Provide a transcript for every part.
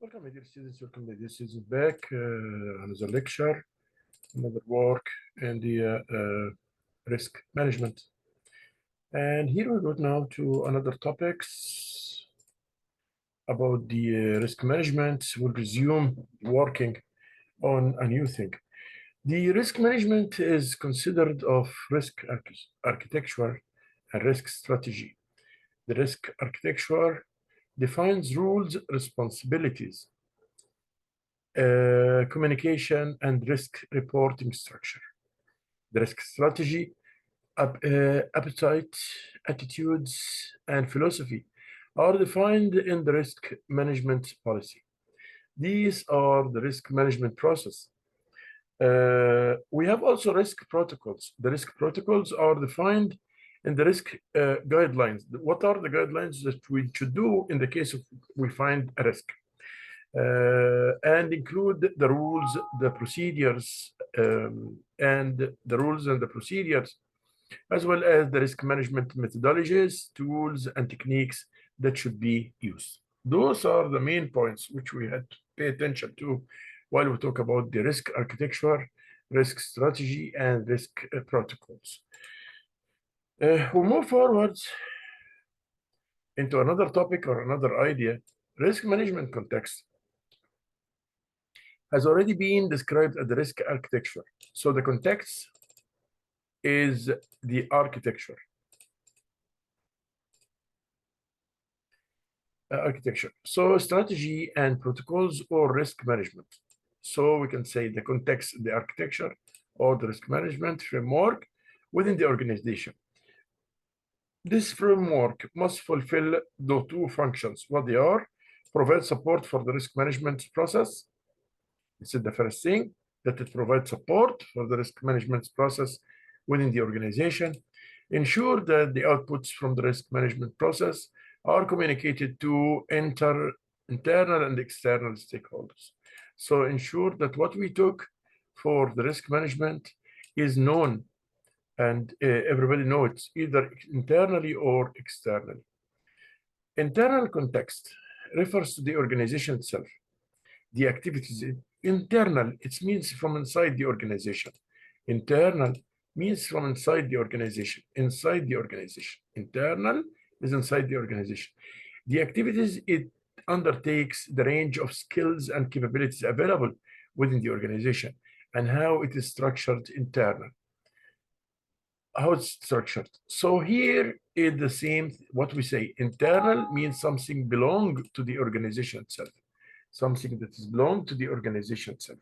Welcome, my dear students. Welcome, my dear students, back. Another lecture, another work in the risk management. And here we go now to another topics about the risk management. We'll resume working on a new thing. The risk management is considered of risk architecture and risk strategy. The risk architecture defines rules, responsibilities, communication, and risk reporting structure. The risk strategy, appetite, attitudes, and philosophy are defined in the risk management policy. These are the risk management process. We have also risk protocols. The risk protocols are defined in the risk guidelines. What are the guidelines that we should do in the case of we find a risk? And include the rules, the procedures, and the procedures, as well as the risk management methodologies, tools, and techniques that should be used. Those are the main points which we had to pay attention to while we talk about the risk architecture, risk strategy, and risk protocols. We move forward into another topic or another idea. Risk management context has already been described as the risk architecture. So the context is the architecture. So strategy and protocols or risk management. So we can say the context, the architecture, or the risk management framework within the organization. This framework must fulfill the two functions. What they are: provide support for the risk management process. This is the first thing, that it provides support for the risk management process within the organization. Ensure that the outputs from the risk management process are communicated to internal and external stakeholders. So ensure that what we took for the risk management is known and everybody knows either internally or externally. Internal context refers to the organization itself. The activities internal, it means from inside the organization. Internal means from inside the organization, inside the organization. Internal is inside the organization. The activities it undertakes, the range of skills and capabilities available within the organization, and how it is structured internal. How it's structured. So here is the same, what we say, internal means something belong to the organization itself. Something that is belong to the organization itself.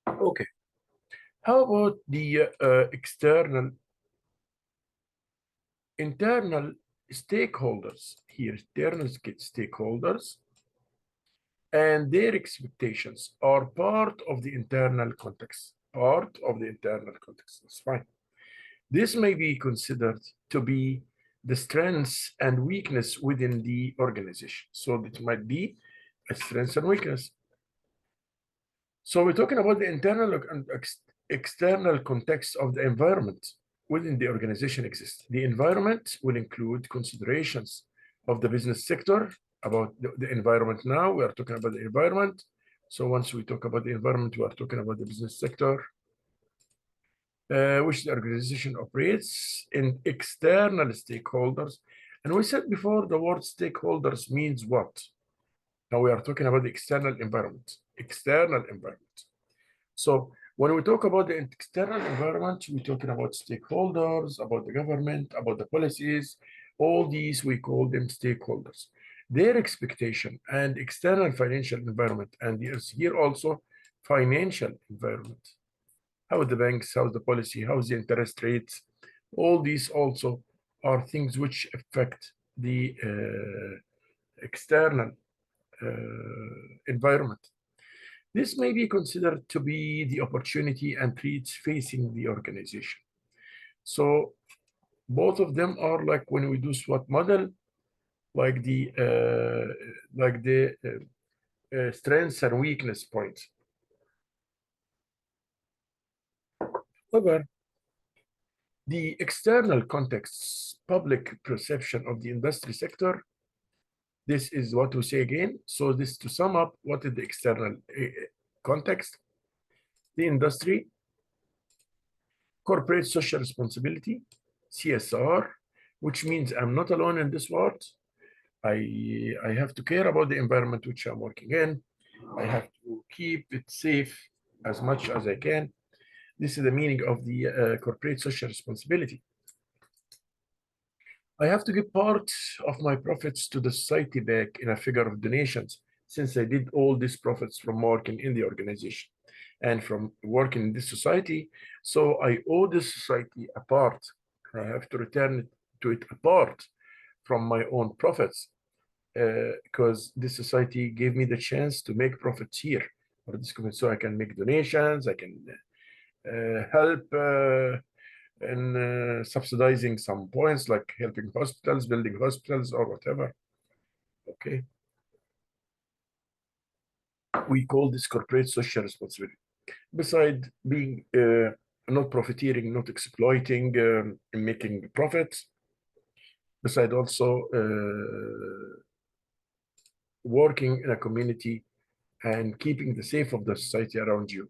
Okay. How about the external, internal stakeholders here? Internal stakeholders and their expectations are part of the internal context. Part of the internal context. That's fine. This may be considered to be the strengths and weakness within the organization. So it might be a strength and weakness. So we're talking about the internal and external context of the environment within the organization exists. The environment will include considerations of the business sector, about the environment now. We are talking about the environment. So once we talk about the environment, we are talking about the business sector, which the organization operates, in external stakeholders. And we said before, the word stakeholders means what? Now we are talking about the external environment. External environment. So when we talk about the external environment, we're talking about stakeholders, about the government, about the policies. All these, we call them stakeholders. Their expectation and external financial environment, and there's here also financial environment. How the banks, how the policy, how the interest rates, all these also are things which affect the external environment. This may be considered to be the opportunity and threats facing the organization. So both of them are like when we do SWOT model, like the strengths and weakness points. However, the external contexts, public perception of the industry sector, This is what we say again. So this to sum up, what is the external context? The industry, corporate social responsibility, CSR, which means I'm not alone in this world. I have to care about the environment which I'm working in. I have to keep it safe as much as I can. This is the meaning of the corporate social responsibility. I have to give part of my profits to the society back in a figure of donations, since I did all these profits from working in the organization and from working in this society. So I owe this society a part. I have to return to it a part from my own profits, because this society gave me the chance to make profits here for this community. So I can make donations, I can help in subsidizing some points, like helping hospitals, building hospitals, or whatever. Okay. We call this corporate social responsibility. Besides being not profiteering, not exploiting, and making profits, besides also working in a community and keeping the safe of the society around you.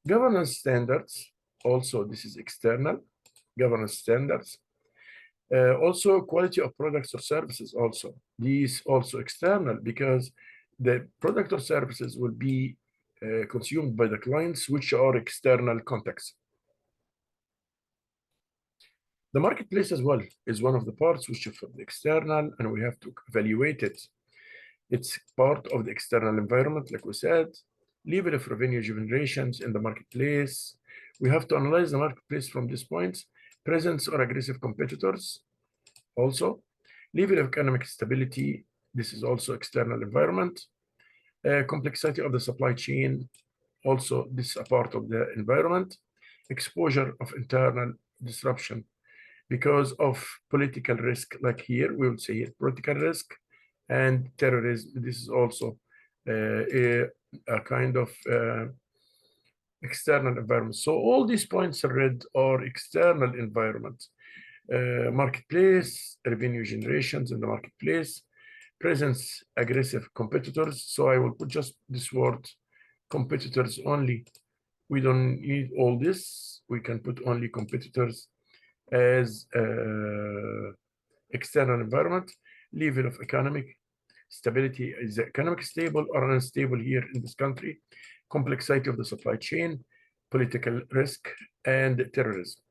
Governance standards, also this is external, governance standards. Also quality of products or services also. These also external, because the product or services will be consumed by the clients, which are external contacts. The marketplace as well is one of the parts which is for the external, and we have to evaluate it. It's part of the external environment, like we said. Level of revenue generations in the marketplace. We have to analyze the marketplace from these points. Presence or aggressive competitors. Also, level of economic stability. This is also external environment. Complexity of the supply chain. Also, this is a part of the environment. Exposure of internal disruption because of political risk, like here, we would say political risk and terrorism. This is also a kind of external environment. So all these points are read are external environment. Marketplace, revenue generations in the marketplace, presence, aggressive competitors. So I will put just this word, competitors only. We don't need all this. We can put only competitors as external environment. Level of economic stability, is the economic stable or unstable here in this country? Complexity of the supply chain, political risk, and terrorism.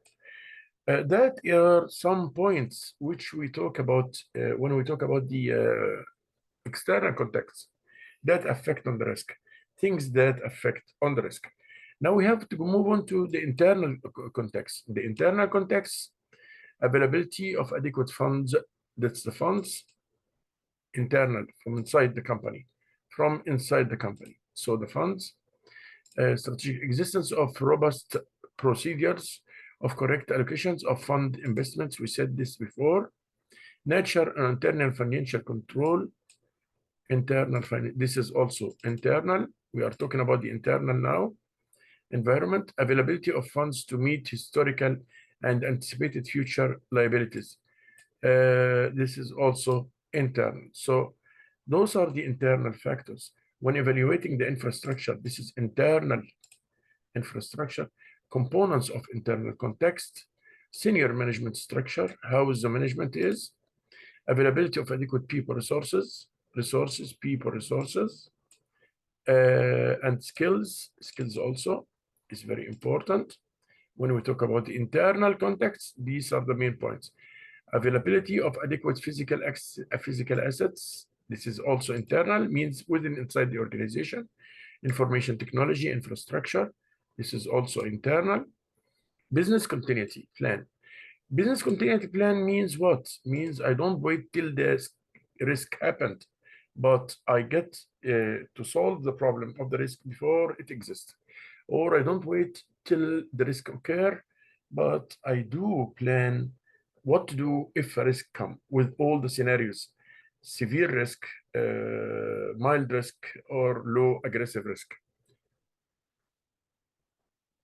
That are some points which we talk about when we talk about the external context that affect on the risk, things that affect on the risk. Now we have to move on to the internal context. The internal context, availability of adequate funds, that's the funds internal from inside the company, So the funds, strategic existence of robust procedures of correct allocations of fund investments. We said this before. Nature and internal financial control. This is also internal. We are talking about the internal now. Environment, availability of funds to meet historical and anticipated future liabilities. This is also internal. So those are the internal factors. When evaluating the infrastructure, this is internal infrastructure, components of internal context, senior management structure, how is the management is, availability of adequate people resources, and skills also is very important. When we talk about the internal context, these are the main points. Availability of adequate physical assets. This is also internal, means inside the organization. Information technology infrastructure. This is also internal. Business continuity plan. Business continuity plan means what? Means I don't wait till the risk happened, but I get to solve the problem of the risk before it exists. Or I don't wait till the risk occur, but I do plan what to do if a risk comes with all the scenarios: severe risk, mild risk, or low aggressive risk.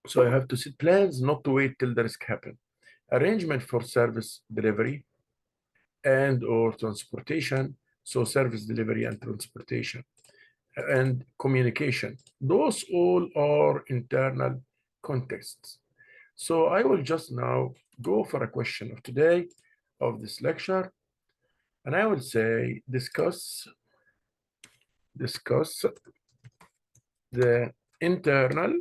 So I have to set plans, not to wait till the risk happens. Arrangement for service delivery and or transportation, So service delivery and transportation and communication, those all are internal contexts. So I will just now go for a question of today of this lecture, and I will say discuss the internal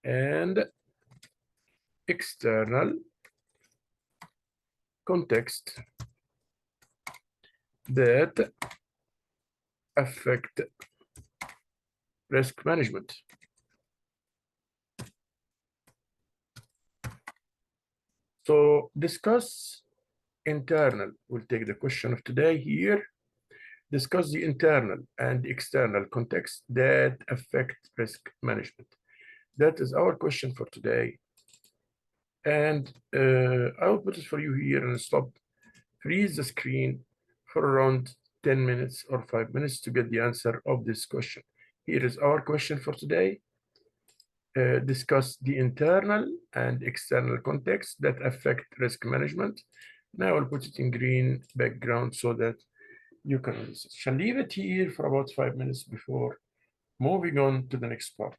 and external context that affect risk management. So discuss internal, we'll take the question of today here. Discuss the internal and external context that affect risk management. That is our question for today. And I will put it for you here and stop, freeze the screen for around 10 minutes or 5 minutes to get the answer of this question. Here is our question for today. Discuss the internal and external context that affect risk management. Now I will put it in green background so that you can listen. Shall leave it here for about 5 minutes before moving on to the next part.